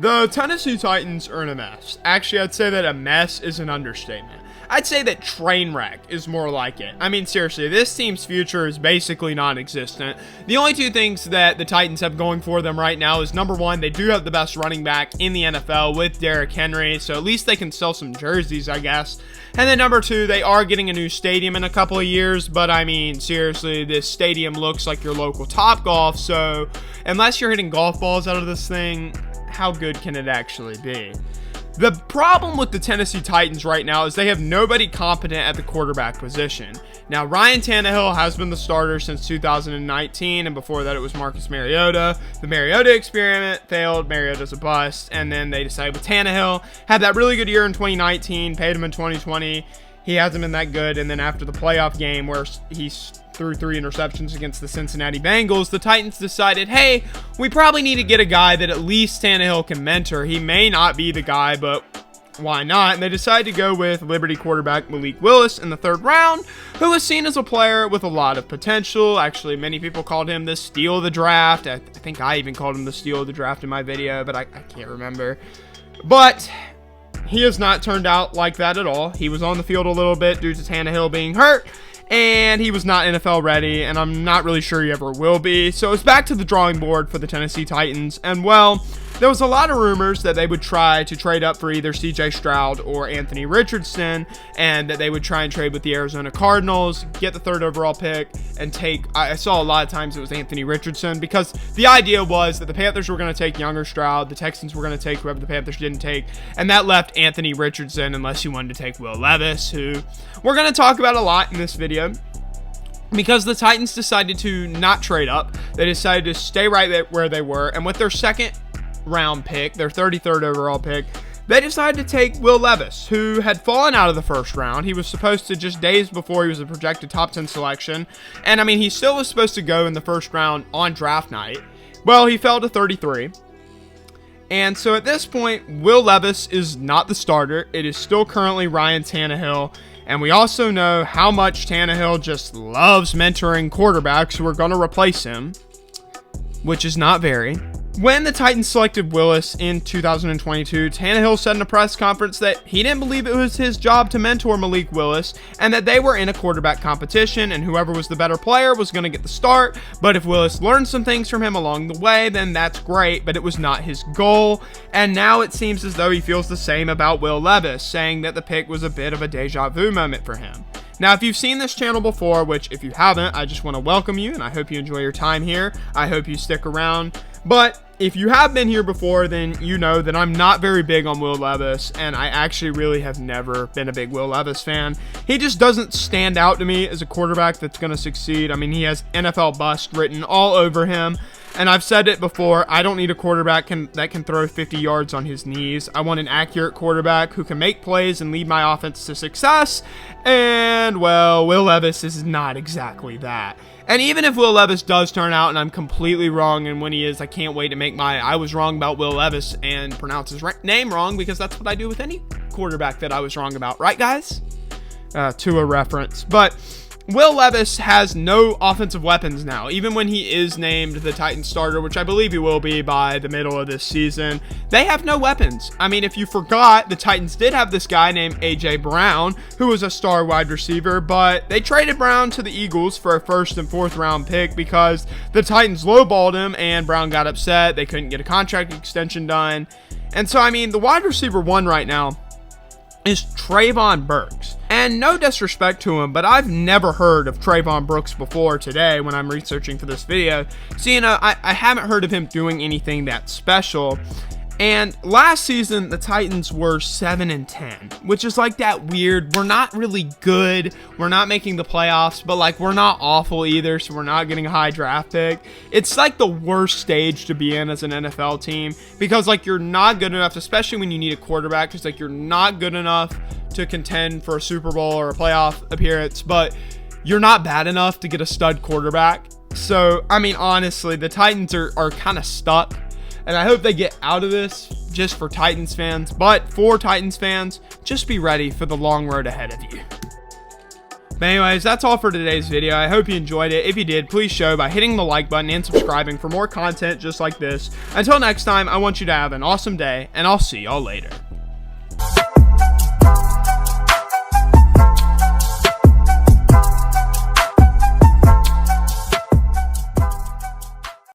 The Tennessee Titans are in a mess. Actually, I'd say that a mess is an understatement. I'd say that train wreck is more like it. I mean, seriously, this team's future is basically non-existent. The only two things that the Titans have going for them right now is, number one, they do have the best running back in the NFL with Derrick Henry, so at least they can sell some jerseys, I guess. And then number two, they are getting a new stadium in a couple of years, but I mean, seriously, this stadium looks like your local Topgolf, so unless you're hitting golf balls out of this thing, how good can it actually be? The problem with the Tennessee Titans right now is they have nobody competent at the quarterback position. Now, Ryan Tannehill has been the starter since 2019, and before that it was Marcus Mariota. The Mariota experiment failed, Mariota's a bust, and then they decided with Tannehill, had that really good year in 2019, paid him in 2020. He hasn't been that good, and then after the playoff game where he threw 3 interceptions against the Cincinnati Bengals, the Titans decided, hey, we probably need to get a guy that at least Tannehill can mentor. He may not be the guy, but why not? And they decided to go with Liberty quarterback Malik Willis in the 3rd round, who was seen as a player with a lot of potential. Actually, many people called him the steal of the draft. I think I even called him the steal of the draft in my video, but I can't remember. But he has not turned out like that at all. He was on the field a little bit due to Tannehill being hurt, and he was not NFL ready, and I'm not really sure he ever will be. So it's back to the drawing board for the Tennessee Titans, and well, there was a lot of rumors that they would try to trade up for either CJ Stroud or Anthony Richardson, and that they would try and trade with the Arizona Cardinals, get the 3rd overall pick, and take, I saw a lot of times it was Anthony Richardson, because the idea was that the Panthers were going to take younger Stroud, the Texans were going to take whoever the Panthers didn't take, and that left Anthony Richardson, unless you wanted to take Will Levis, who we're going to talk about a lot in this video. Because the Titans decided to not trade up, they decided to stay right where they were, and with their 2nd round pick, their 33rd overall pick, they decided to take Will Levis, who had fallen out of the 1st round. He was supposed to, just days before, he was a projected top 10 selection, and I mean, he still was supposed to go in the 1st round on draft night. Well, he fell to 33. And so at this point, Will Levis is not the starter. It is still currently Ryan Tannehill. And we also know how much Tannehill just loves mentoring quarterbacks who are going to replace him, which is not very. When the Titans selected Willis in 2022, Tannehill said in a press conference that he didn't believe it was his job to mentor Malik Willis, and that they were in a quarterback competition, and whoever was the better player was going to get the start. But if Willis learned some things from him along the way, then that's great, but it was not his goal. And now it seems as though he feels the same about Will Levis, saying that the pick was a bit of a deja vu moment for him. Now, if you've seen this channel before, which if you haven't, I just want to welcome you, and I hope you enjoy your time here. I hope you stick around. But if you have been here before, then you know that I'm not very big on Will Levis, and I actually really have never been a big Will Levis fan. He just doesn't stand out to me as a quarterback that's going to succeed. I mean, he has NFL bust written all over him, and I've said it before, I don't need a quarterback that can throw 50 yards on his knees. I want an accurate quarterback who can make plays and lead my offense to success, and well, Will Levis is not exactly that. And even if Will Levis does turn out and I'm completely wrong, and when he is, I can't wait to make my I was wrong about Will Levis and pronounce his name wrong, because that's what I do with any quarterback that I was wrong about, right guys? To a reference. But Will Levis has no offensive weapons now, even when he is named the Titans starter, which I believe he will be by the middle of this season. They have no weapons. I mean, if you forgot, the Titans did have this guy named A.J. Brown, who was a star wide receiver, but they traded Brown to the Eagles for a 1st and 4th round pick because the Titans lowballed him and Brown got upset. They couldn't get a contract extension done. And so, I mean, the wide receiver 1 right now is Trayvon Burks. And no disrespect to him, but I've never heard of Trayvon Brooks before today when I'm researching for this video. So, you know, I haven't heard of him doing anything that special. And last season, the Titans were 7-10, which is like that weird, we're not really good, we're not making the playoffs, but like we're not awful either, so we're not getting a high draft pick. It's like the worst stage to be in as an NFL team, because like you're not good enough, especially when you need a quarterback, just like you're not good enough to contend for a Super Bowl or a playoff appearance, but you're not bad enough to get a stud quarterback. So, I mean, honestly, the Titans are kind of stuck. And I hope they get out of this just for Titans fans. But for Titans fans, just be ready for the long road ahead of you. But anyways, that's all for today's video. I hope you enjoyed it. If you did, please show by hitting the like button and subscribing for more content just like this. Until next time, I want you to have an awesome day, and I'll see y'all later.